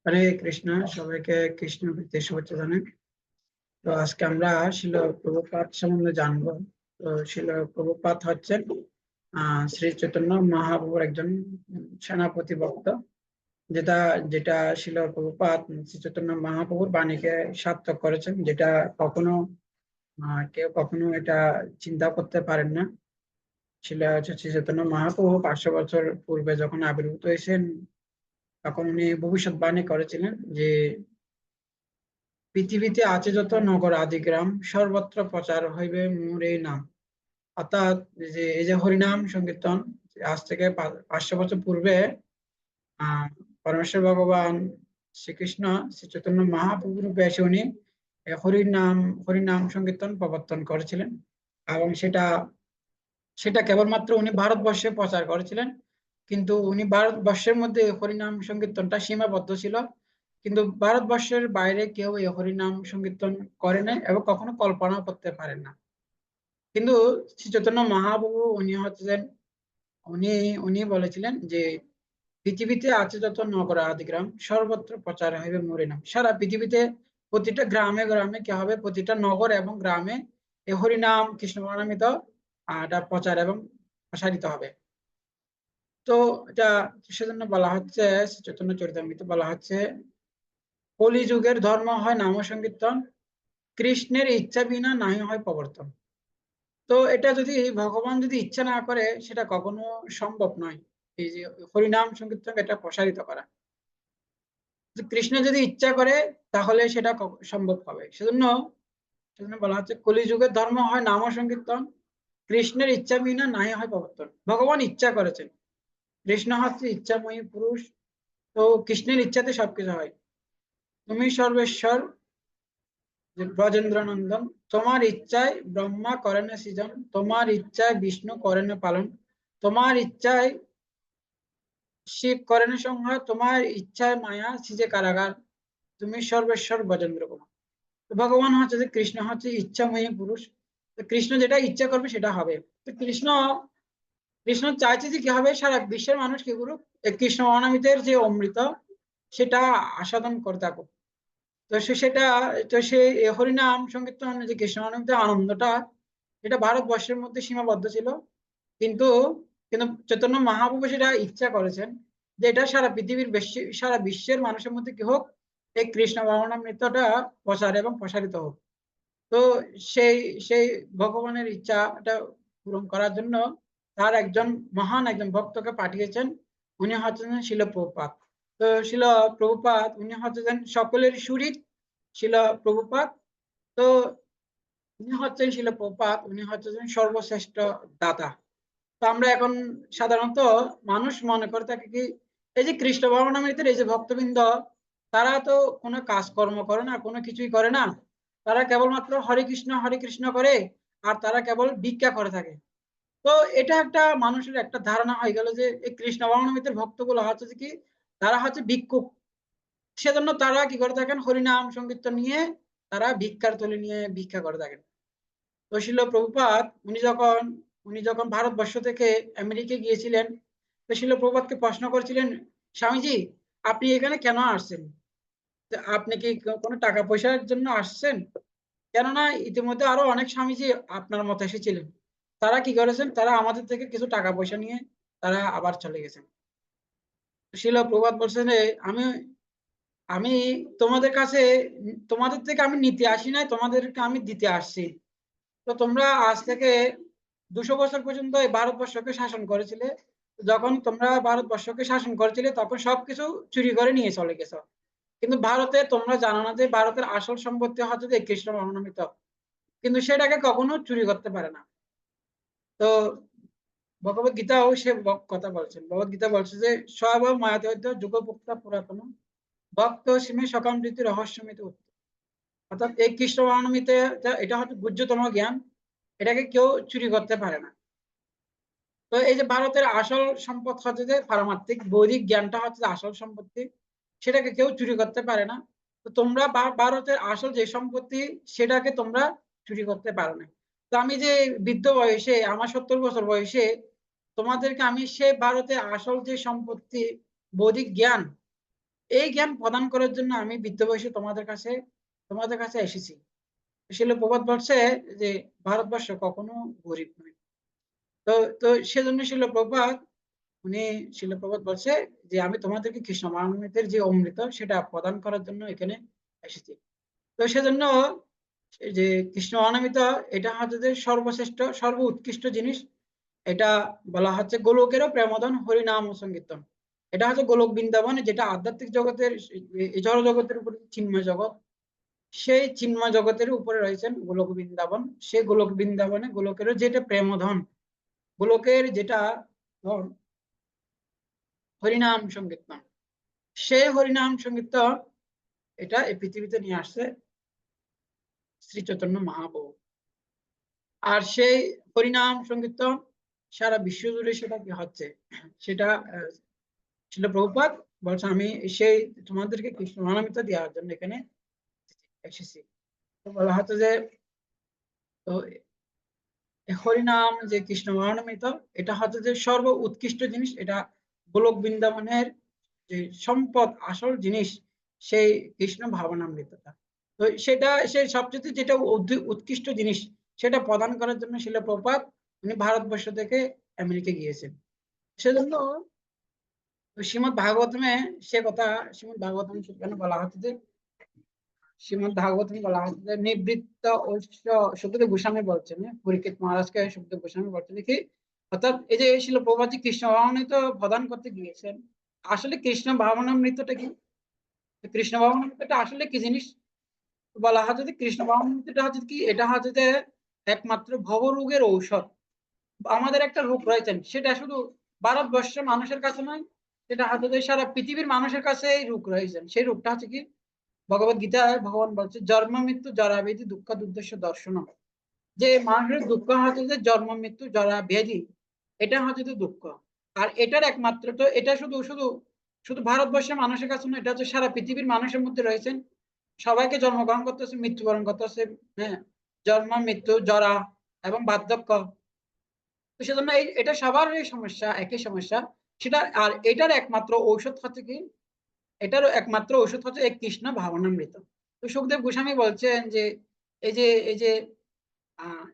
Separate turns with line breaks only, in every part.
হরে কৃষ্ণ। সবাইকে কৃষ্ণ ভক্তি শুভেচ্ছা জানাই। তো আজকে আমরা শিল প্রভুপাদ সম্বন্ধে জানবো। তো শিল প্রভুপাদ হচ্ছেন শ্রী চৈতন্য মহাপ্রভুর একজন সেনাপতি ভক্ত, যেটা যেটা শিল প্রভুপাদ শ্রী চৈতন্য মহাপ্রভুর বাণীকে সার্থক করেছেন, যেটা কখনো কেউ কখনো এটা চিন্তা করতে পারেন না। শ্রী চৈতন্য মহাপ্রভু 500 বছর পূর্বে যখন আবির্ভূত হয়েছেন, তখন উনি ভবিষ্যৎবাণী করেছিলেন যে পৃথিবীতে আছে যত নগর আদি গ্রাম, সর্বত্র প্রচার হইবে মোর এই নাম। অর্থাৎ এই যে হরিনাম সংকীর্তন, আজ থেকে 500 বছর পূর্বে আহ পরমেশ্বর ভগবান শ্রীকৃষ্ণ শ্রী চৈতন্য মহাপ্রভু রূপে এসে উনি হরিনাম হরিনাম সংকীর্তন প্রবর্তন করেছিলেন। এবং সেটা সেটা কেবলমাত্র উনি ভারতবর্ষে প্রচার করেছিলেন। কিন্তু উনি ভারতবর্ষের মধ্যে হরিনাম সংকীর্তনটা সীমাবদ্ধ ছিল, কিন্তু ভারতবর্ষের বাইরে কেউ এই হরিনাম সংকীর্তন করে নাই এবং কখনো কল্পনাও করতে পারেন না। কিন্তু শ্রী চৈতন্য মহাপ্রভু উনি হচ্ছেন, উনি উনি বলেছিলেন যে পৃথিবীতে আছে যত নগর আদি গ্রাম, সর্বত্র প্রচার হইবে মোর নাম। সারা পৃথিবীতে প্রতিটা গ্রামে গ্রামে কি হবে, প্রতিটা নগর এবং গ্রামে এই হরিনাম কৃষ্ণ বর্ণামিত এটা প্রচার এবং প্রসারিত হবে। তো এটা সেজন্য বলা হচ্ছে, শ্রী চৈতন্য চরিতামৃতে বলা হচ্ছে, কলিযুগের ধর্ম হয় নাম সংকীর্তন, কৃষ্ণের ইচ্ছা বিনা নাহি হয় প্রবর্তন। তো এটা যদি ভগবান যদি ইচ্ছা না করে, সেটা কখনো সম্ভব নয়। এই যে হরিনাম সংকীর্তন এটা প্রসারিত করা, কৃষ্ণ যদি ইচ্ছা করে তাহলে সেটা সম্ভব হবে। সেজন্য সেজন্য বলা হচ্ছে, কলিযুগের ধর্ম হয় নাম সংকীর্তন, কৃষ্ণের ইচ্ছা বিনা নাই হয় প্রবর্তন। ভগবান ইচ্ছা করেছেন, কৃষ্ণ হচ্ছে ইচ্ছাময়ী পুরুষ। তো কৃষ্ণের ইচ্ছাতে সবকিছু হয়। তুমি সর্বেশ্বর ব্রজেন্দ্র নন্দন, তোমার ইচ্ছায় ব্রহ্মা করেন সৃজন, তোমার ইচ্ছায় বিষ্ণু করেন পালন, তোমার ইচ্ছায় শিব করেন সংহার, তোমার ইচ্ছায় মায়া সিজে কারাগার, তুমি সর্বেশ্বর ব্রজেন্দ্র কুমার। তো ভগবান হচ্ছে যে কৃষ্ণ হচ্ছে ইচ্ছাময়ী পুরুষ। তো কৃষ্ণ যেটা ইচ্ছা করবে সেটা হবে। তো কৃষ্ণ কৃষ্ণ চাইছে যে কি হবে, সারা বিশ্বের মানুষ কি করুক, এই কৃষ্ণ অনামিতের যে অমৃত সেটা আস্বাদন করে থাকুক। তো সেটা, তো সেই হরিনাম সংকীর্তন যে কৃষ্ণ অনামিতের আনন্দটা, এটা ভারতবর্ষের মধ্যে সীমাবদ্ধ ছিল। কিন্তু কিন্তু চৈতন্য মহাপ্রভু সেটা ইচ্ছা করেছেন যে এটা সারা পৃথিবীর বেশি সারা বিশ্বের মানুষের মধ্যে কি হোক, এই কৃষ্ণ ভাবনামৃতটা প্রচার এবং প্রসারিত হোক। তো সেই সেই ভগবানের ইচ্ছাটা পূরণ করার জন্য তার একজন মহান একজন ভক্তকে পাঠিয়েছেন। উনি হচ্ছেন শিল প্রভুপাদ। তো শিল প্রভুপাদ উনি হচ্ছেন সকলের সুহৃদ শিল প্রভুপাদ। তো উনি হচ্ছেন শিল প্রভুপাদ, উনি হচ্ছেন সর্বশ্রেষ্ঠ দাতা। তো আমরা এখন সাধারণত মানুষ মনে করে থাকে কি, এই যে কৃষ্ণ ভবনামৃতের এই যে ভক্তবৃন্দ, তারা তো কোনো কাজকর্ম করে না, কোনো কিছুই করে না। তারা কেবলমাত্র হরে কৃষ্ণ করে, আর তারা কেবল ভিক্ষা করে থাকে। তো এটা একটা মানুষের একটা ধারণা হয়ে গেল যে এই কৃষ্ণ ভবনামৃতের ভক্তগুলো হচ্ছে যে কি, তারা হচ্ছে ভিক্ষুক। সেজন্য তারা কি করে থাকেন, হরিনাম সংকীর্তন নিয়ে তারা ভিক্ষার থলি নিয়ে ভিক্ষা করে থাকেন। তো শিল প্রভুপাদ উনি যখন ভারতবর্ষ থেকে আমেরিকা গিয়েছিলেন, তো শিল প্রভুপাদকে প্রশ্ন করেছিলেন, স্বামীজি আপনি এখানে কেন আসছেন? তো আপনি কি কোনো টাকা পয়সার জন্য আসছেন? কেননা ইতিমধ্যে আরো অনেক স্বামীজি আপনার মতো এসেছিলেন, তারা কি করেছেন, তারা আমাদের থেকে কিছু টাকা পয়সা নিয়ে তারা আবার চলে গেছেন। শিল প্রভুপাদ বলছেন যে, আমি আমি তোমাদের কাছে, তোমাদের থেকে আমি নিতে আসি নাই, তোমাদেরকে আমি দিতে আসছি। তো তোমরা আজ থেকে 200 বছর পর্যন্ত এই ভারতবর্ষকে শাসন করেছিলে। যখন তোমরা ভারতবর্ষকে শাসন করেছিলে তখন সবকিছু চুরি করে নিয়ে চলে গেছো। কিন্তু ভারতে তোমরা জানো না যে ভারতের আসল সম্পত্তি হচ্ছে যে কৃষ্ণ ভবনামৃত, কিন্তু সেটাকে কখনো চুরি করতে পারে না। তো ভগবত গীতাও সে কথা বলছেন, ভগবত গীতা বলছে যে স্বভাব মায়াতে যুগপুক্তা পুরাতন ভক্ত সীমে সকামৃতি রহস্যমিত উত্তম। অর্থাৎ এই কৃষ্ণ ভবনামৃতে এটা হচ্ছে গুহ্যতম জ্ঞান, এটাকে কেউ চুরি করতে পারে না। তো এই যে ভারতের আসল সম্পদ হচ্ছে যে পারমার্থিক বৈদিক জ্ঞানটা হচ্ছে আসল সম্পত্তি, সেটাকে কেউ চুরি করতে পারে না। তো তোমরা ভারতের আসল যে সম্পত্তি সেটাকে তোমরা চুরি করতে পারো না। তো আমি যে বৃদ্ধ বয়সে, আমার 70 বছর বয়সে তোমাদেরকে আমি সে ভারতের আসল যে সম্পত্তি বৈদিক জ্ঞান, এই জ্ঞান প্রদান করার জন্য আমি বৃদ্ধ বয়সে তোমাদের কাছে এসেছি। শিল প্রপাত বলছে যে ভারতবর্ষ কখনো গরিব নয়। তো তো সেজন্য উনি শিল প্রপাত বলছে যে আমি তোমাদেরকে কৃষ্ণ ভাবনামৃতের যে অমৃত সেটা প্রদান করার জন্য এখানে এসেছি। তো সেজন্য এই যে কৃষ্ণ ভাবনামৃত এটা হচ্ছে যে সর্বশ্রেষ্ঠ সর্ব উৎকৃষ্ট জিনিস। এটা বলা হচ্ছে গোলকেরও প্রেমধন হরিনাম সংকীর্তন। এটা হচ্ছে গোলক বৃন্দাবন, যেটা আধ্যাত্মিক জগতের এই জড় জগতের উপরে চিন্ময় জগৎ, সেই চিন্ময় জগতের উপরে রয়েছেন গোলক বৃন্দাবন। সেই গোলক বৃন্দাবনে গোলকেরও যেটা প্রেমধন, গোলকের যেটা ধন, হরিনাম সংকীর্তন, সেই হরিনাম সংকীর্তন এটা এই পৃথিবীতে নিয়ে আসছে শ্রী চৈতন্য মহাপ্রভু। আর সেই হরিনাম সংকীর্তন সারা বিশ্ব জুড়ে সেটা কি হচ্ছে, সেটা ছিল প্রভুপাদ বলছে আমি সেই তোমাদেরকে কৃষ্ণ ভাবনামৃত দেওয়ার জন্য এখানে এসেছি। তো বলা হচ্ছে যে তো হরিনাম যে কৃষ্ণ ভাবনামৃত এটা হচ্ছে যে সর্ব উৎকৃষ্ট জিনিস। এটা গোলক বৃন্দাবনের যে সম্পদ, আসল জিনিস সেই কৃষ্ণ ভাবনামৃতটা। তো সেটা সেই সবচেয়ে যেটা উৎকৃষ্ট জিনিস সেটা প্রদান করার জন্য শিল প্রপাত উনি ভারতবর্ষ থেকে আমেরিকা গিয়েছেন। সেজন্য শ্রীমদ ভাগবতমে সে কথা, শ্রীমদ ভাগবতম সেখানে বলা হচ্ছে যে শ্রীমদ ভাগবতম বলা হচ্ছে যে নিবৃত্ত ঐশ্য সুখদেব গোস্বামী বলছেন, পরীক্ষিত মহারাজকে সুখদেব গোস্বামী বলছেন দেখি, অর্থাৎ এই যে শিল প্রভুপাদ কৃষ্ণ ভাবনামৃত প্রদান করতে গিয়েছেন। আসলে কৃষ্ণ ভাবনামৃতটা কি, কৃষ্ণ ভাবনামৃতটা আসলে কি জিনিস বলা হচ্ছে যে কৃষ্ণ ভাবনামৃতটা হচ্ছে কি, এটা হচ্ছে যে একমাত্র ভবরোগের ঔষধ। আমাদের একটা রোগ রয়েছেন, সেটা শুধু ভারতবর্ষের মানুষের কাছে নয়, সেটা হচ্ছে যে সারা পৃথিবীর মানুষের কাছে এই রোগ রয়েছেন। সেই রোগটা হচ্ছে কি, ভগবত গীতায় ভগবান বলছে জন্ম মৃত্যু জরা ব্যাধি দুঃখ দুর্দশ দর্শন। যে মানুষের দুঃখ হচ্ছে যে জন্ম মৃত্যু জরা ব্যাধি, এটা হচ্ছে যে দুঃখ। আর এটার একমাত্র তো এটা শুধু শুধু শুধু ভারতবর্ষের মানুষের কাছে নয়, এটা হচ্ছে সারা পৃথিবীর মানুষের মধ্যে রয়েছেন। সবাইকে জন্মগ্রহণ করতেছে, মৃত্যুবরণ করতেছে, হ্যাঁ, জন্ম মৃত্যু জরা এবং বার্ধক্য। তো সেজন্য এটা সবারই সমস্যা, একই সমস্যা সেটা। আর এটার একমাত্র ঔষধ হচ্ছে কি, এটারও একমাত্র ঔষধ হচ্ছে এই কৃষ্ণ ভাবনামৃত। তো সুখদেব গোস্বামী বলছেন যে এই যে এই যে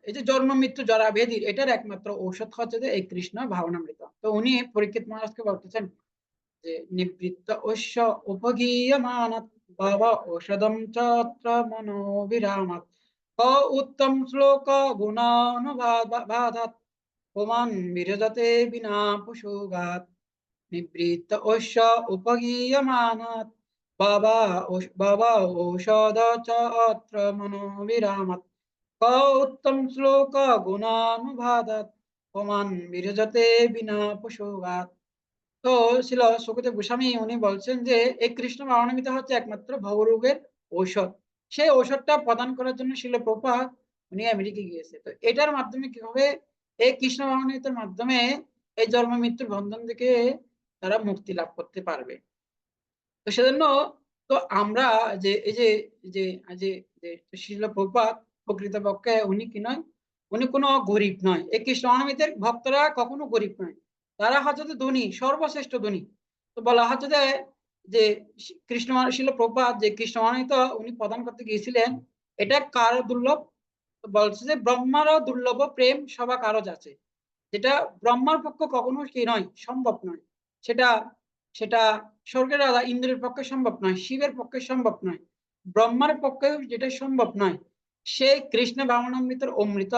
এই যে জন্ম মৃত্যু জরা ব্যাধির এটার একমাত্র ঔষধ হচ্ছে যে এই কৃষ্ণ ভাবনামৃত। তো উনি পরীক্ষিত মহারাজকে বলতেছেন যে নিবৃত্ত ঐশ্য উপগীয়মানাৎ ভব ঔষধম চত্র মনোবিরামাৎ ক উত্তম শ্লোক গুণানুবাদাৎ পুমান বিরজতে বিনা পশুগাত নিবৃত্ত ঐশ্য উপগীয়মানাৎ বাবা বাবা ঔষধ চ অত্র মনোবিরামাৎ ক উত্তম শ্লোক গুণানুবাদাৎ পুমান বিরজতে বিনা পশুগাত। তো ছিল সুখদেব গোস্বামী উনি বলছেন যে এই কৃষ্ণ ভাবনামৃত হচ্ছে একমাত্র ভবরোগের ঔষধ। সেই ঔষধটা প্রদান করার জন্য শিল প্রভুপাদ উনি আমেরিকা গিয়েছে। তো এটার মাধ্যমে কি হবে, এই কৃষ্ণ ভাবনামৃতের মাধ্যমে এই জন্ম মৃত্যুর বন্ধন থেকে তারা মুক্তি লাভ করতে পারবে। তো সেজন্য তো আমরা যে এই যে যে যে যে শিল প্রভুপাদ প্রকৃতপক্ষে উনি কি নয়, উনি কোনো গরিব নয়। এই কৃষ্ণ ভাবনামৃতের ভক্তরা কখনো গরিব নয়, তারা হচ্ছে যে ধনী, সর্বশ্রেষ্ঠ ধনী। তো বলা হচ্ছে যে যে কৃষ্ণ শিল প্রভুপাদ যে কৃষ্ণ ভাবনামৃত উনি প্রদান করতে গিয়েছিলেন, এটা কার দুর্লভ, তো বলছে যে ব্রহ্মারও দুর্লভ প্রেম সবা কারজ আছে। যেটা ব্রহ্মার পক্ষে কখনো কি নয়, সম্ভব নয়। সেটা সেটা স্বর্গের রাজা ইন্দ্রের পক্ষে সম্ভব নয়, শিবের পক্ষে সম্ভব নয়, ব্রহ্মার পক্ষে যেটা সম্ভব নয়, সেই কৃষ্ণ ভাবনামৃতের অমৃত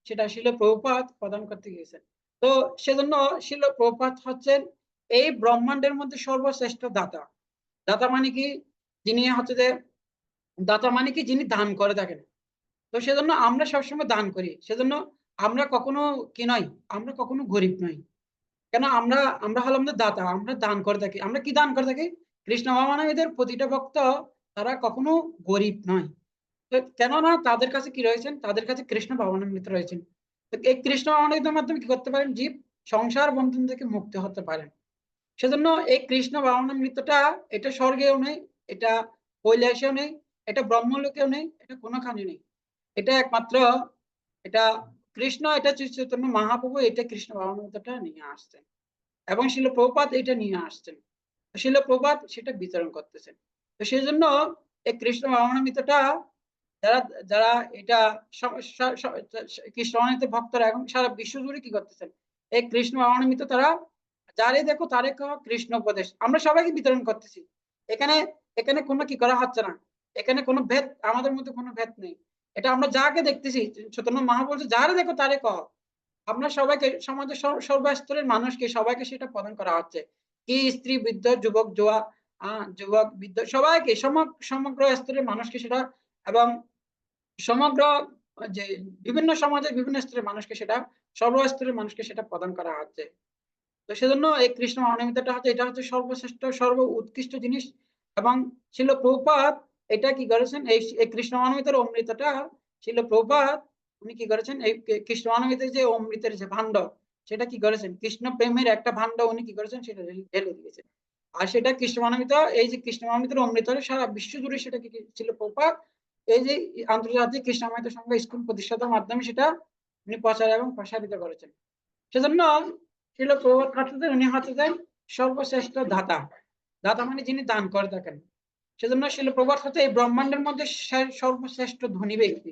সেটা শিল প্রভুপাদ প্রদান করতে গিয়েছেন। তো সেজন্য শিল প্রভুপাদ হচ্ছেন এই ব্রহ্মাণ্ডের মধ্যে সর্বশ্রেষ্ঠ দাতা। দাতা মানে কি, যিনি হচ্ছে যে দাতা মানে কি যিনি দান করে থাকেন। তো সেজন্য আমরা সবসময় দান করি। সেজন্য আমরা কখনো কি নয়, আমরা কখনো গরিব নই। কেন, আমরা আমরা হলাম যে দাতা, আমরা দান করে থাকি। আমরা কি দান করে থাকি, কৃষ্ণ ভাবনামৃতের প্রতিটা ভক্ত তারা কখনো গরিব নয়। তো কেননা তাদের কাছে কি রয়েছেন, তাদের কাছে কৃষ্ণ ভাবনামৃত রয়েছেন। তো এই কৃষ্ণ ভাবনামৃতের মাধ্যমে কি করতে পারেন, জীব সংসার বন্ধন থেকে মুক্ত হতে পারেন। সেজন্য এই কৃষ্ণ ভাবনামৃতটা এটা স্বর্গেও নেই, এটা কৈলাসেও নেই, এটা ব্রহ্মলোকেও নেই, এটা কোনোখানে নেই। এটা একমাত্র এটা কৃষ্ণ, এটা শ্রী চৈতন্য মহাপ্রভু এটা কৃষ্ণ ভাবনামৃতটা নিয়ে আসছেন এবং শিল প্রভুপাদ এটা নিয়ে আসছেন। শিল প্রভুপাদ সেটা বিতরণ করতেছেন। তো সেই জন্য এই কৃষ্ণ ভাবনামৃতটা যারা যারা এটা কৃষ্ণ ভাবনামৃত ভক্তরা এখন সারা বিশ্ব জুড়ে কি করতেছেন, এই কৃষ্ণ ভাবনামৃত তারা যারে দেখো তারে কহ কৃষ্ণ উপদেশ আমরা সবাইকে বিতরণ করতেছি। এখানে এখানে কোনো কি করা হচ্ছে না, এখানে কোনো ভেদ, আমাদের মধ্যে কোনো ভেদ নেই। এটা আমরা যাকে দেখতেছি, চৈতন্য মহা বলছে যারে দেখো তারে কহ। আমরা সবাইকে সমাজের সর্বস্তরের মানুষকে সবাইকে সেটা প্রদান করা হচ্ছে। কি স্ত্রী বৃদ্ধ যুবক জোয়া যুবক বৃদ্ধ সবাইকে সমগ্র স্তরের মানুষকে সেটা, এবং সমগ্র যে বিভিন্ন সমাজের বিভিন্ন স্তরের মানুষকে সেটা, সর্বস্তরের মানুষকে সেটা প্রদান করা হচ্ছে। তো সেজন্য এই কৃষ্ণ অনামিকাটা হচ্ছে, এটা হচ্ছে সর্বশ্রেষ্ঠ সর্ব উৎকৃষ্ট জিনিস। এবং শিল প্রভুপাদ এটা কি করেছেন, এই কৃষ্ণ অনামিকার অমৃতটা শিল প্রভুপাদ উনি কি করেছেন, এই কৃষ্ণ অনামিতের যে অমৃতের যে ভাণ্ড সেটা কি করেছেন, কৃষ্ণ প্রেমের একটা ভাণ্ড উনি কি করেছেন সেটা ঢেলে দিয়েছেন। আর সেটা কৃষ্ণ অনামিত, এই যে কৃষ্ণ অনামিতের অমৃত সারা বিশ্ব জুড়ে সেটা কি ছিল প্রভুপাদ এই যে আন্তর্জাতিক কৃষ্ণ অনামিত সংঘ স্কুল প্রতিষ্ঠাতার মাধ্যমে সেটা উনি প্রচার এবং প্রসারিত করেছেন। সেজন্য শিল প্রভুপাদ হচ্ছেন, উনি হচ্ছেন সর্বশ্রেষ্ঠ দাতা। দাতা মানে যিনি দান করে থাকেন। সেজন্য শিল প্রভুপাদ হচ্ছে এই ব্রহ্মাণ্ডের মধ্যে সর্বশ্রেষ্ঠ ধনী ব্যক্তি।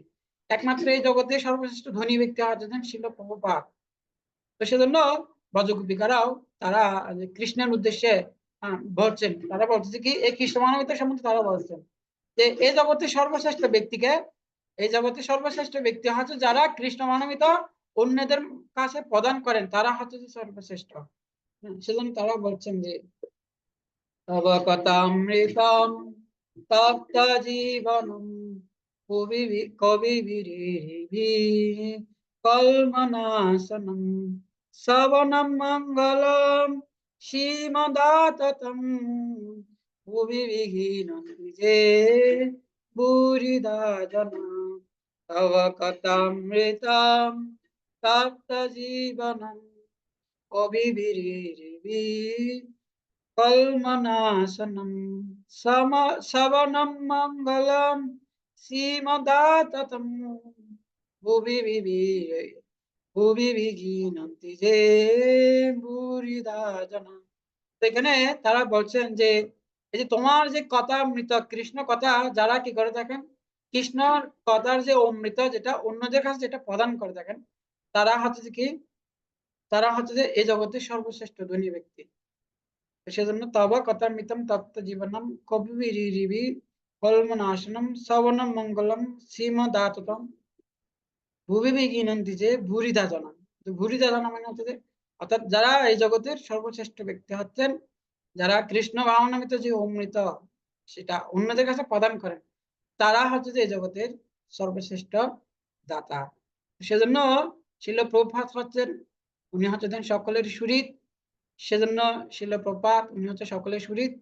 একমাত্র এই জগতে সর্বশ্রেষ্ঠ ধনী ব্যক্তি হচ্ছেন শিল প্রভুপাদ। তো সেজন্য ব্রজগোপিকারাও তারা কৃষ্ণের উদ্দেশ্যে বলছেন, তারা বলতেছে কি এই কৃষ্ণ মানবতার সম্বন্ধে তারা বলছেন যে এই জগতে সর্বশ্রেষ্ঠ ব্যক্তিকে, এই জগতে সর্বশ্রেষ্ঠ ব্যক্তি হচ্ছে যারা কৃষ্ণ মানবিত অন্যদের কাছে প্রদান করেন, তারা হচ্ছে যে সর্বশ্রেষ্ঠ। সেজন্য তারা বলছেন যে তব কথামৃতম তপ্ত জীবনম কবিভিরিভি কল্মনাশনম শ্রবণম মঙ্গলম শ্রীমদাততম ভুবি বিঘ্নন্তি যে বুরিদা জনা তব কথামৃতম তপ্ত জীবনম কবিভিরিভি কল্মনাশনম শ্রবণম মঙ্গলম শ্রীমদাততম ভুবি বিঘ্নন্তি যে বুরিদা জনা। তো এখানে তারা বলছেন যে এই যে তোমার যে কথা অমৃত কৃষ্ণ কথা যারা কি করে থাকেন, কৃষ্ণর কথার যে অমৃত যেটা অন্যদের কাছে যেটা প্রদান করে থাকেন, তারা হচ্ছে যে কি, তারা হচ্ছে যে এই জগতের সর্বশ্রেষ্ঠ ধনী ব্যক্তি। সেজন্য তব কথামৃতম তপ্ত জীবনম কবিরিবি কল্মনাশনম শ্রবণম মঙ্গলম শ্রীমদাততম ভুবি বিঘ্নন্তি যে ভুরিদা জনা। ভুরিদা জনা মানে হচ্ছে যে অর্থাৎ যারা এই জগতের সর্বশ্রেষ্ঠ ব্যক্তি হচ্ছেন, যারা কৃষ্ণ ভাবনামৃত যে অমৃত সেটা অন্যদের কাছে প্রদান করেন, তারা হচ্ছে যে এই জগতের সর্বশ্রেষ্ঠ দাতা। সেজন্য শিল প্রভুপাদ হচ্ছেন, উনি হচ্ছেন সকলের সুহৃদ। সেজন্য শিল প্রভুপাদ উনি হচ্ছে সকলের সুহৃদ।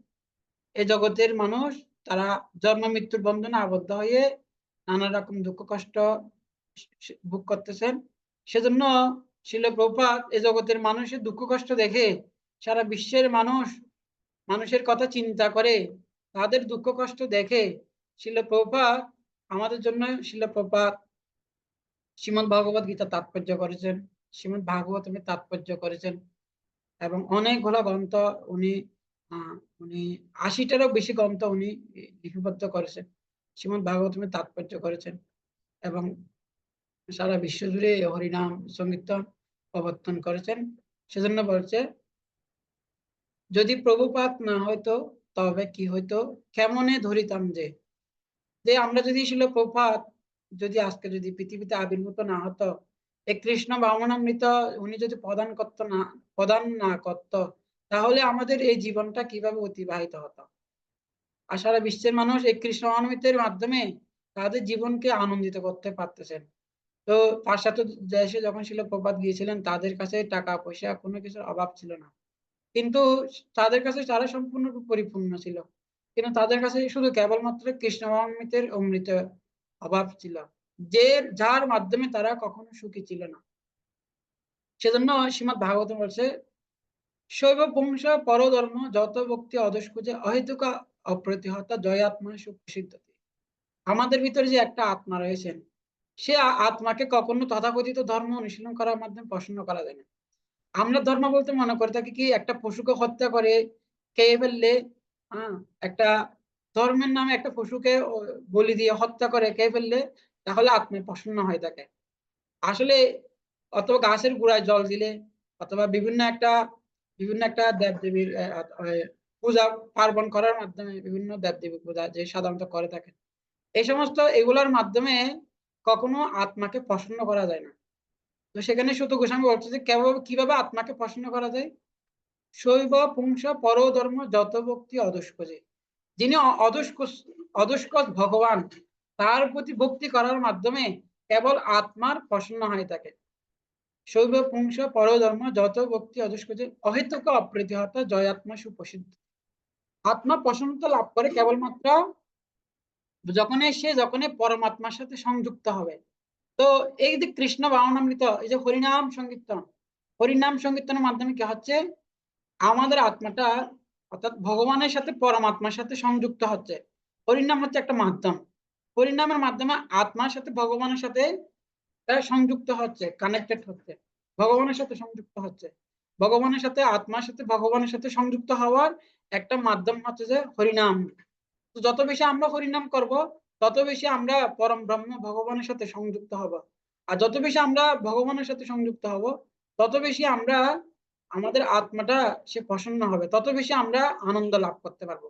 এই জগতের মানুষ তারা জন্ম মৃত্যুর বন্ধনে আবদ্ধ হয়ে নানা রকম দুঃখ কষ্ট ভোগ করতেছেন। সেজন্য শিল প্রভুপাদ এই জগতের মানুষের দুঃখ কষ্ট দেখে সারা বিশ্বের মানুষের কথা চিন্তা করে, তাদের দুঃখ কষ্ট দেখে শিল প্রভুপাদ আমাদের জন্য শিল প্রভুপাদ শ্রীমদ্ ভগবত গীতা তাৎপর্য করেছেন, শ্রীমদ্ ভাগবতের তাৎপর্য করেছেন, এবং অনেকগুলো গ্রন্থ উনি আহ উনি 80টারও বেশি গ্রন্থ উনি লিপিবদ্ধ করেছেন, শ্রীমদ্ ভাগবতের তাৎপর্য করেছেন, এবং সারা বিশ্ব জুড়ে হরিনাম সংকীর্তন প্রবর্তন করেছেন। সেজন্য বলছে যদি প্রভুপাদ না হইতো তবে কি হইতো, কেমনে ধরিতাম যে। যে আমরা যদি ছিল প্রভুপাদ যদি আজকে যদি পৃথিবীতে আবির্ভূত না হতো, এই কৃষ্ণ ভাবনামৃত উনি যদি প্রদান না করত, তাহলে আমাদের এই জীবনটা কিভাবে অতিবাহিত হতো। আর সারা বিশ্বের মানুষ এই কৃষ্ণ ভাবনামৃতের মাধ্যমে তাদের জীবনকে আনন্দিত করতে পারতেছেন। তো পাশ্চাত্য দেশে যখন ছিল প্রভুপাদ গিয়েছিলেন, তাদের কাছে টাকা পয়সা কোনো কিছুর অভাব ছিল না, কিন্তু তাদের কাছে তারা সম্পূর্ণ পরিপূর্ণ ছিল, কিন্তু তাদের কাছে শুধু কেবলমাত্র কৃষ্ণ অমৃতের অমৃত অভাব ছিল, যে যার মাধ্যমে তারা কখনো সুখী ছিল না। সেজন্য শ্রীমদ্ ভাগবত বলছে শৈব বংশ পরধর্ম যত ভক্তি অদোষ খুঁজে অহেতুক অপ্রতিহত জয়াত্মা সুখ সিদ্ধ। আমাদের ভিতরে যে একটা আত্মা রয়েছেন, সে আত্মাকে কখনো তথাকথিত ধর্ম অনুশীলন করার মাধ্যমে প্রসন্ন করা যায় না। আমরা ধর্ম বলতে মনে করে থাকি কি একটা পশুকে হত্যা করে খেয়ে ফেললে, একটা ধর্মের নামে একটা পশুকে বলি দিয়ে হত্যা করে খেয়ে ফেললে, তাহলে আত্মা প্রসন্ন হয়ে থাকে। আসলে অথবা গাছের গোড়ায় জল দিলে, অথবা বিভিন্ন একটা দেবদেবীর পূজা পার্বণ করার মাধ্যমে, বিভিন্ন দেবদেবী পূজা যে সাধারণত করে থাকে, এই সমস্ত এগুলোর মাধ্যমে কখনো আত্মাকে প্রসন্ন করা যায় না। তো সেখানে সুত গোস্বামী বলছে যে কিভাবে আত্মাকে প্রসন্ন করা যায়। শৈব পুংস পরধর্ম যত ভক্তি অদস্কজে, যিনি অদস্কজ ভগবান, তার প্রতি ভক্তি করার মাধ্যমে কেবল আত্মার প্রসন্ন হয়ে থাকে। শৈব পুংস পরধর্ম যত ভক্তি অদস্কজে অহেতুক অপ্রতিহত জয়াত্মা সুপ্রসিদ্ধ। আত্মা প্রসন্নতা লাভ করে কেবলমাত্র যখনই পরমাত্মার সাথে সংযুক্ত হবে। তো এই যে কৃষ্ণ ভাবনামৃত, এই যে হরিনাম সংকীর্তনের মাধ্যমে কি হচ্ছে, আমাদের আত্মাটা অর্থাৎ ভগবানের সাথে পরমাত্মার সাথে সংযুক্ত হচ্ছে। হরিনাম হচ্ছে একটা মাধ্যম। হরিনামের মাধ্যমে আত্মার সাথে ভগবানের সাথে তারা সংযুক্ত হচ্ছে, কানেক্টেড হচ্ছে, ভগবানের সাথে সংযুক্ত হচ্ছে। ভগবানের সাথে, আত্মার সাথে ভগবানের সাথে সংযুক্ত হওয়ার একটা মাধ্যম হচ্ছে যে হরিনাম। তো যত বেশি আমরা হরিনাম করব, তত বেশি আমরা পরম ব্রহ্ম ভগবানের সাথে সংযুক্ত হব। আর যত বেশি আমরা ভগবানের সাথে সংযুক্ত হব, তত বেশি আমরা, আমাদের আত্মাটা সে প্রসন্ন হবে, তত বেশি আমরা আনন্দ লাভ করতে পারবো।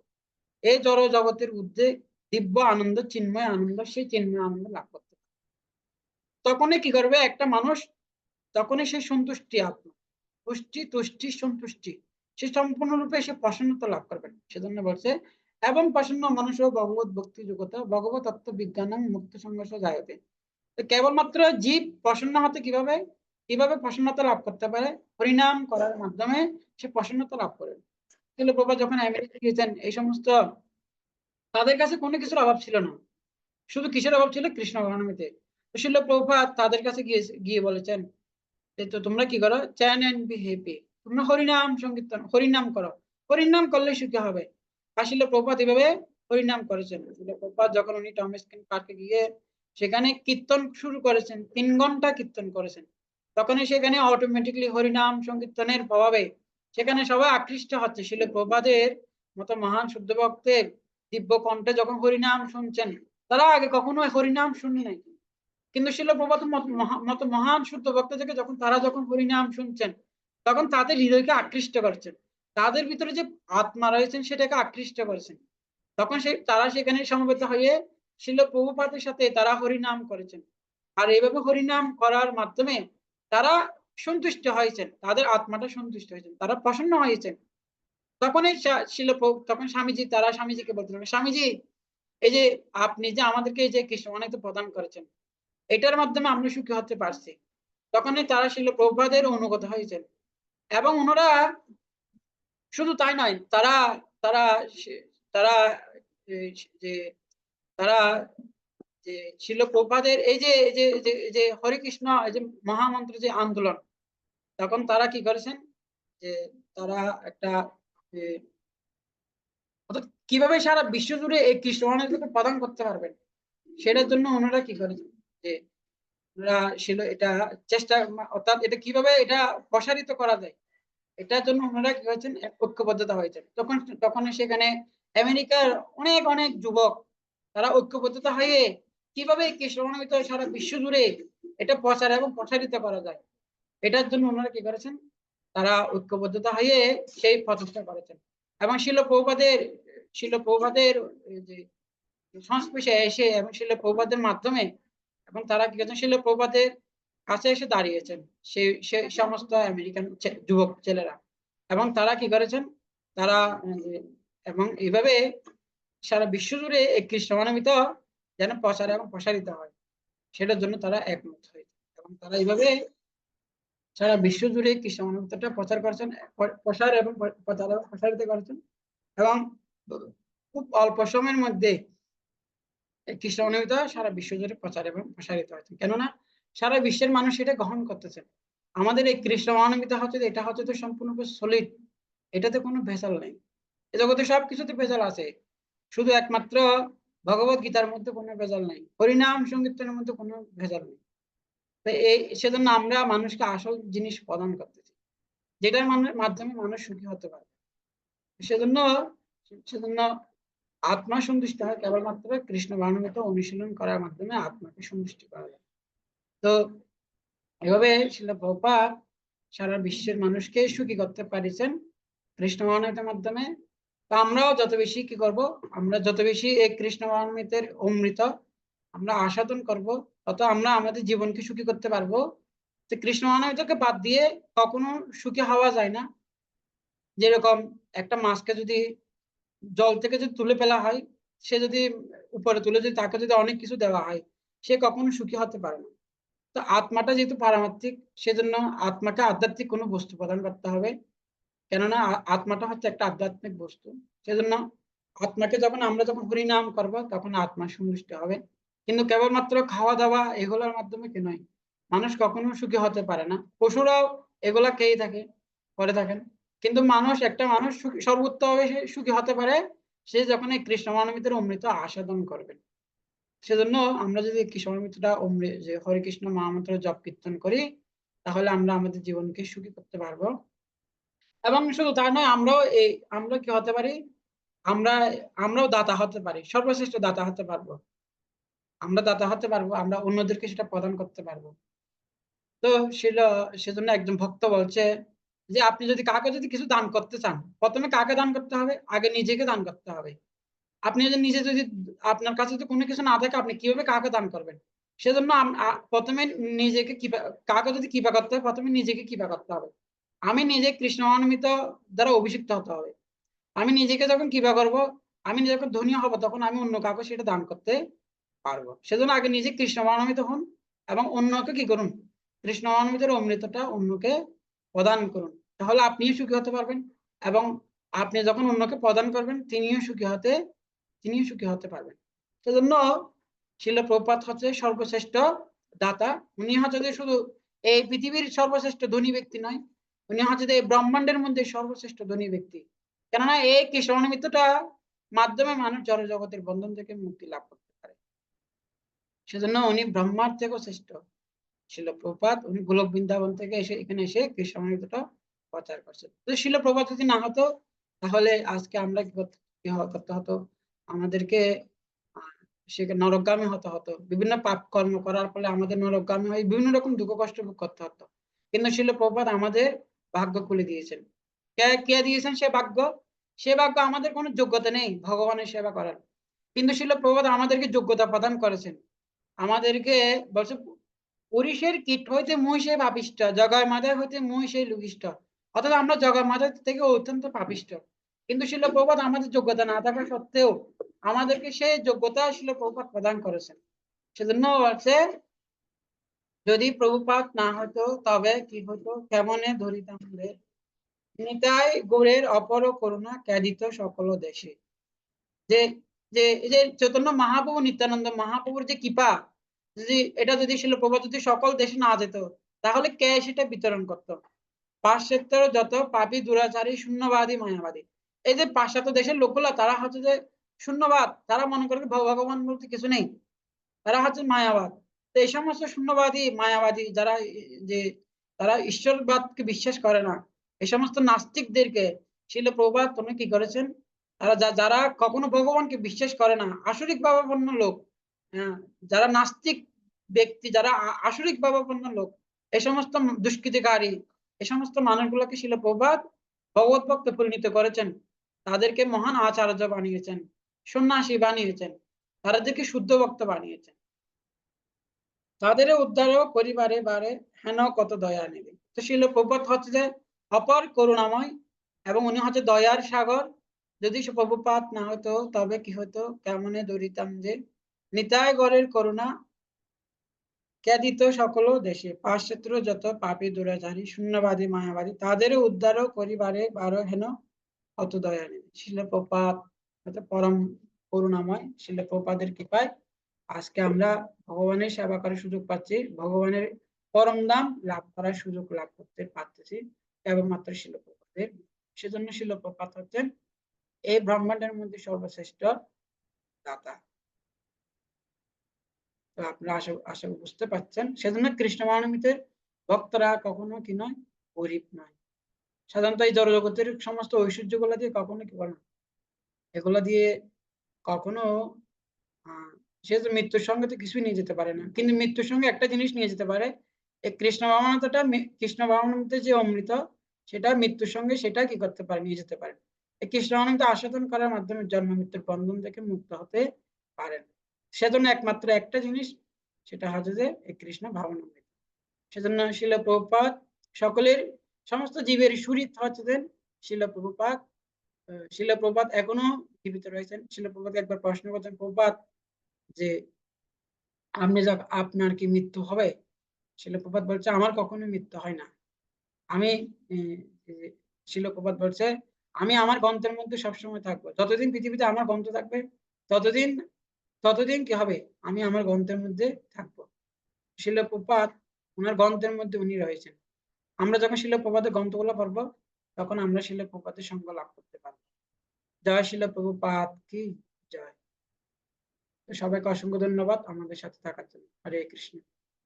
এই জড় জগতের ঊর্ধ্বে দিব্য আনন্দ, চিন্ময় আনন্দ, সেই চিন্ময় আনন্দ লাভ করতে পারবো। তখনই কি করবে একটা মানুষ, তখনই সে সন্তুষ্টি, আত্মা পুষ্টি তুষ্টি সন্তুষ্টি, সে সম্পূর্ণরূপে সে প্রসন্নতা লাভ করবেন। সেজন্য বলছে এবং প্রসন্ন মানুষ ভগবত ভক্তি যুগত ভগবত তত্ত্ব বিজ্ঞান মুক্ত সংঘর্ষ যায়তে। কেবলমাত্র জীব প্রসন্ন হতে কিভাবে, প্রসন্নতা লাভ করতে পারে, হরিনাম করার মাধ্যমে সে প্রসন্নতা লাভ করে। শিল প্রভুপাদ যখন আমেরিকা গিয়েছেন, এই সমস্ত তাদের কাছে কোনো কিছুর অভাব ছিল না, শুধু কিসের অভাব ছিল, কৃষ্ণ ভাবনামৃতে। শিল প্রভুপাদ তাদের কাছে গিয়ে গিয়ে বলেছেন, তো তোমরা কি করো, চ্যান এন্ড বি হ্যাপি, তোমরা হরিনাম সংকীর্তন, হরিনাম করো, হরিনাম করলে সুখী হবে। আসলে প্রভুপাদ এভাবে হরিনাম করেছেন। প্রভুপাদ যখন উনি টমাস কেন পার্কে গিয়ে সেখানে কীর্তন শুরু করেছেন, 3 ঘন্টা কীর্তন করেছেন, তখনই সেখানে অটোমেটিকলি হরিনাম সংকীর্তনের প্রভাবে সেখানে সবাই আকৃষ্ট হচ্ছে। শিল প্রভুপাদের মতো মহান শুদ্ধ ভক্তের দিব্য কণ্ঠে যখন হরিনাম শুনছেন, তারা আগে কখনো হরিনাম শুনি নাই, কিন্তু শিল প্রভুপাদের মতো মহান শুদ্ধ ভক্ত থেকে যখন হরিনাম শুনছেন, তখন তাদের হৃদয়কে আকৃষ্ট করছেন, তাদের ভিতরে যে আত্মা রয়েছেন সেটাকে আকৃষ্ট করেছেন। তখন তারা সেখানে সমবেত হয়ে শিল প্রভুপাদের সাথে তারা হরিনাম করেছেন। আর এইভাবে হরিনাম করার মাধ্যমে তারা সন্তুষ্ট হয়েছেন, তাদের আত্মাটা সন্তুষ্ট হয়েছেন, তারা প্রসন্ন হয়েছেন। তখনই তখন স্বামীজিকে বলছিলেন, স্বামীজি, এই যে আপনি যে আমাদেরকে এই যে কৃষ্ণ অনেক প্রদান করেছেন, এটার মাধ্যমে আমরা সুখী হতে পারছি। তখনই তারা শিল প্রভুপাদের অনুগত হয়েছেন। এবং ওনারা শুধু তাই নয়, তারা তারা তারা যে তারা যে শিল প্রভুপাদের এই যে হরে কৃষ্ণ, এই যে মহামন্ত্র যে আন্দোলন, তখন তারা কি করেছেন, যে তারা একটা অর্থাৎ কিভাবে সারা বিশ্ব জুড়ে এই কৃষ্ণ মহামন্ত্রকে প্রদান করতে পারবেন, সেটার জন্য ওনারা কি করেছেন, যে ছিল এটা চেষ্টা, অর্থাৎ এটা কিভাবে এটা প্রসারিত করা যায়, এটার জন্য ওনারা কি হয়েছেন, ঐক্যবদ্ধতা হয়েছে। তখন সেখানে আমেরিকার অনেক অনেক যুবক, তারা ঐক্যবদ্ধতা হয়ে কিভাবে কৃষ্ণমণিত সারা বিশ্ব জুড়ে এটা প্রচার এবং প্রসারিত করা যায়, এটার জন্য ওনারা কি করেছেন, তারা ঐক্যবদ্ধতা হয়ে সেই প্রচেষ্টা করেছেন। এবং শিল প্রভুপাদের যে সংস্পর্শে এসে এবং শিল প্রভুপাদের মাধ্যমে, এবং তারা কি করেছেন, শিল প্রভুপাদের কাছে এসে দাঁড়িয়েছেন সেই সমস্ত আমেরিকান যুবক ছেলেরা। এবং তারা কি করেছেন, তারা এবং এইভাবে সারা বিশ্ব জুড়ে এই কৃষ্ণ মানবিত যেন প্রচার এবং প্রসারিত হয়, সেটার জন্য তারা একমত হয়েছে। এবং তারা এইভাবে সারা বিশ্ব জুড়ে কৃষ্ণ মানবতাটা প্রচার করেছেন, প্রসার এবং প্রচার এবং প্রসারিত করেছেন। এবং খুব অল্প সময়ের মধ্যে কৃষ্ণ মানবতা সারা বিশ্ব জুড়ে প্রচার এবং প্রসারিত হয়েছে, কেননা সারা বিশ্বের মানুষ এটা গ্রহণ করতেছেন। আমাদের এই কৃষ্ণ মানবিতা হচ্ছে, এটা হচ্ছে তো সম্পূর্ণরূপে সলিড, এটাতে কোনো ভেজাল নেই। এ জগতে সবকিছুতে ভেজাল আছে, শুধু একমাত্র ভগবত গীতার মধ্যে কোনো ভেজাল নেই, হরিনাম সংকীর্তনের মধ্যে কোনো ভেজাল নেই। তো সেজন্য আমরা মানুষকে আসল জিনিস প্রদান করতেছি, যেটার মাধ্যমে মানুষ সুখী হতে পারে। সেজন্য সেজন্য আত্মা সন্তুষ্ট হয় কেবলমাত্র কৃষ্ণ ভাবনামৃত অনুশীলন করার মাধ্যমে আত্মাকে সন্তুষ্টি করা যায়। তো এভাবে শিল প্রভুপাদ সারা বিশ্বের মানুষকে সুখী করতে পারিছেন কৃষ্ণ ভাবনামৃতের মাধ্যমে। তো আমরাও যত বেশি কি করব, আমরা যত বেশি এই কৃষ্ণ ভাবনামৃতের অমৃত আমরা আস্বাদন করব, তত আমরা আমাদের জীবনকে সুখী করতে পারবো। তো কৃষ্ণ ভাবনামৃতকে বাদ দিয়ে কখনো সুখী হওয়া যায় না। যেরকম একটা মাছকে যদি জল থেকে যদি তুলে ফেলা হয়, সে যদি উপরে তুলে যদি তাকে যদি অনেক কিছু দেওয়া হয়, সে কখনো সুখী হতে পারে না। তো আত্মাটা যেহেতু পারমার্থিক, সেজন্য আত্মাকে আধ্যাত্মিক কোনো বস্তু প্রদান করতে হবে। কেননা আত্মাটা হচ্ছে একটা আধ্যাত্মিক বস্তু। সেজন্য আত্মাকে যখন হরিনাম করব, তখন আত্মা সন্তুষ্ট হবে। কিন্তু কেবলমাত্র খাওয়া দাওয়া এগুলোর মাধ্যমে কি নয়, মানুষ কখনো সুখী হতে পারে না। পশুরাও এগুলা খেয়ে থাকে, করে থাকেন। কিন্তু একটা মানুষ সুখী সর্বোত্তমভাবে সে সুখী হতে পারে সে যখন এই কৃষ্ণ ভাবনামৃতের অমৃত আস্বাদন করবে। সেজন্য আমরা যদি কৃষ্ণ ভাবনামৃতটা যে হরে কৃষ্ণ মহামন্ত্র জপ কীর্তন করি, তাহলে আমরা আমাদের জীবনকে সুখী করতে পারবো। এবং শুধু তাই নয়, আমরা কি হতে পারি, আমরা আমরাও দাতা হতে পারি, সর্বশ্রেষ্ঠ দাতা হতে পারবো। আমরা দাতা হতে পারবো, আমরা অন্যদেরকে সেটা প্রদান করতে পারবো। তো সেটা সেজন্য একজন ভক্ত বলছে যে আপনি যদি কিছু দান করতে চান, প্রথমে কাকে দান করতে হবে? আগে নিজেকে দান করতে হবে। আপনি যদি আপনার কাছে যদি কোনো কিছু না থাকে, আপনি কিভাবে কাকে দান করবেন? সেজন্য প্রথমে নিজেকে কাকে যদি কৃপা করতে হবে, প্রথমে নিজেকে কৃপা করতে হবে। আমি নিজে কৃষ্ণ ভাবনামৃত দ্বারা অভিষিক্ত হতে হবে। আমি নিজেকে যখন কৃপা করব, আমি যখন ধনী হব, তখন আমি অন্য কাউকে সেটা দান করতে পারবো। সেজন্য আগে নিজে কৃষ্ণ ভাবনামৃত হন এবং অন্যকে কি করুন, কৃষ্ণ ভাবনামৃতের অমৃতটা অন্যকে প্রদান করুন। তাহলে আপনিও সুখী হতে পারবেন, এবং আপনি যখন অন্যকে প্রদান করবেন, তিনিও সুখী হতে পারবেন। সেজন্য শিল প্রভুপাদ হচ্ছে সর্বশ্রেষ্ঠ দাতা। উনি হচ্ছে যে শুধু এই পৃথিবীর সর্বশ্রেষ্ঠ ধনী ব্যক্তি নয়, উনি হচ্ছে যে এই ব্রহ্মাণ্ডের মধ্যে সর্বশ্রেষ্ঠ ধনী ব্যক্তি। কেননা এই কৃষ্ণ ভাবনামৃতটা মাধ্যমে মানুষ জড় জগতের বন্ধন থেকে মুক্তি লাভ করতে পারে। সেজন্য উনি ব্রহ্মার থেকেও শ্রেষ্ঠ। শিল প্রভুপাদ উনি গোলক বৃন্দাবন থেকে এখানে এসে কৃষ্ণ ভাবনামৃতটা প্রচার করছেন। তো শিল প্রভুপাদ যদি না হতো, তাহলে আজকে আমরা করতে হতো, আমাদেরকে সেখানে নরকগামী হতে হতো। বিভিন্ন পাপ কর্ম করার ফলে আমাদের নরকগামী হয়ে বিভিন্ন রকম দুঃখ কষ্ট ভোগ করতে হতো। কিন্তু শিল প্রভুপাদ আমাদের ভাগ্য খুলে দিয়েছেন। কে কে দিয়েছেন সে ভাগ্য? সে ভাগ্য আমাদের কোনো যোগ্যতা নেই ভগবানের সেবা করার, কিন্তু শিল প্রভুপাদ আমাদেরকে যোগ্যতা প্রদান করেছেন। আমাদেরকে বলছে, পুরুষের কীট হইতে মহিষে পাপিষ্ঠ, জগায় মাথায় হইতে মহিষে লুকিষ্ঠ। অর্থাৎ আমরা জগায় মাথায় থেকে অত্যন্ত পাপিষ্ঠ, কিন্তু শিল প্রভুপাদ আমাদের যোগ্যতা না থাকা সত্ত্বেও আমাদেরকে সেই যোগ্যতা শিল প্রভুপাদ প্রদান করেছেন। সেজন্য আছে, যদি প্রভুপাদ না হতো তবে কি হতো, কেমনে ধরিতাম রে, নিতাই গৌরের অপর করুণা ক্যাদিত সকল দেশে। যে যে এই যে চৈতন্য মহাপ্রভু নিত্যানন্দ মহাপ্রভুর যে কৃপা, যদি শিল প্রভুপাদ যদি সকল দেশে না যেত, তাহলে কে সেটা বিতরণ করতো? পাশ্চাত্যের যত পাপী দুরাচারী শূন্যবাদী মায়াবাদী, এই যে পাশ্চাত্য দেশের লোকগুলা, তারা হচ্ছে যে শূন্যবাদ, তারা মনে করে ভগবান বলতে কিছু নেই, তারা হচ্ছে মায়াবাদ। তো এই সমস্ত শূন্যবাদী মায়াবাদী যারা যে তারা ঈশ্বরবাদকে বিশ্বাস করে না, এই সমস্ত নাস্তিকদেরকে শিল প্রভুপাদ উনি কি করেছেন, যারা কখনো ভগবানকে বিশ্বাস করে না, আসরিক ভাবাপন্ন লোক, হ্যাঁ, যারা নাস্তিক ব্যক্তি, যারা আসরিক ভাবাপন্ন লোক, এই সমস্ত দুষ্কৃতিকারী, এই সমস্ত মানুষগুলোকে শিল প্রভুপাদ ভগবত ভক্তে পরিণত করেছেন। তাদেরকে মহান আচার্য বানিয়েছেন, সন্ন্যাসী বানিয়েছেন, তাদেরকে শুদ্ধ ভক্ত বানিয়েছেন। তাদের উদ্ধার করিবারে বারে হেন কত দয়া নেবে। তো শিল প্রভুপাদ হচ্ছে যে অপর করুণাময়, এবং উনি হচ্ছে দয়ার সাগর। যদি সে প্রভুপাদ না হতো, তবে কি হতো, কেমনে দরিতাম যে, নিতাই গড়ের করুণা খ্যাদিত সকল দেশে, পাশ্চাত্য যত পাপী দুরাচারী শূন্যবাদী মায়াবাদী, তাদের উদ্ধার করিবারে বারো হেন অত দয়া নেবে। শিল প্রভুপাদ হচ্ছে পরম করুণাময়। শিল প্রভুপাদের কৃপায় আজকে আমরা ভগবানের সেবা করার সুযোগ পাচ্ছি, ভগবানের পরম দাম লাভ করার সুযোগ লাভ করতে পারতেছি কেবলমাত্র শিল প্রভুপাদের। সেজন্য শিল প্রভুপাদ হচ্ছেন এই ব্রহ্মাণ্ডের মধ্যে সর্বশ্রেষ্ঠ দাতা। তো আপনারা আশা আশা বুঝতে পারছেন। সেজন্য কৃষ্ণ ভাবনামৃতের ভক্তরা কখনো কি নয়, গরিব নয়। সাধারণত এই জড়জগতের সমস্ত ঐশ্বর্যগুলা দিয়ে কখনো কি করে না, এগুলা দিয়ে কখনো আ সে তো মৃত্যুর সঙ্গে তো কিছুই নিয়ে যেতে পারে না। কিন্তু মৃত্যুর সঙ্গে একটা জিনিস নিয়ে যেতে পারে। এই কৃষ্ণ ভাবনাটা কৃষ্ণ ভাবনামৃতের যে অমৃত সেটা মৃত্যুর সঙ্গে সেটা কি করতে পারে? নিয়ে যেতে পারে। এই কৃষ্ণ ভাবনামৃত আস্বাদন করার মাধ্যমে জন্ম মৃত্যুর বন্ধন থেকে মুক্ত হতে পারেন। সেজন্য একমাত্র একটা জিনিস সেটা হচ্ছে যে এই কৃষ্ণ ভাবনামৃত। সেজন্য শিল প্রভুপাদ সকলের সমস্ত জীবের সুরিত হচ্ছে যে শিল প্রভুপাদ। শিল প্রভুপাদ এখনো জীবিত রয়েছেন। শিল প্রভুপাদকে একবার প্রশ্ন করছেন, প্রভুপাদ যে আপনার কি মৃত্যু হবে? শিল প্রভুপাদ বলছে, আমার কখনোই মৃত্যু হয় না। আমি এ এ শিল প্রভুপাদ বলছে, আমি আমার গন্থের মধ্যে সবসময় থাকবো। যতদিন পৃথিবীতে আমার গন্থ থাকবে ততদিন ততদিন কি হবে? আমি আমার গন্থের মধ্যে থাকবো। শিল প্রভুপাদ উনার গন্থের মধ্যে উনি রয়েছেন। আমরা যখন শিল প্রভুপাদের গ্রন্থগুলো পড়বো তখন আমরা শিল প্রভুপাদের সঙ্গ লাভ করতে পারবো। জয় শিল প্রভুপাদ কি জয়। তো সবাইকে অসংখ্য ধন্যবাদ আমাদের সাথে থাকার জন্য। হরে কৃষ্ণ।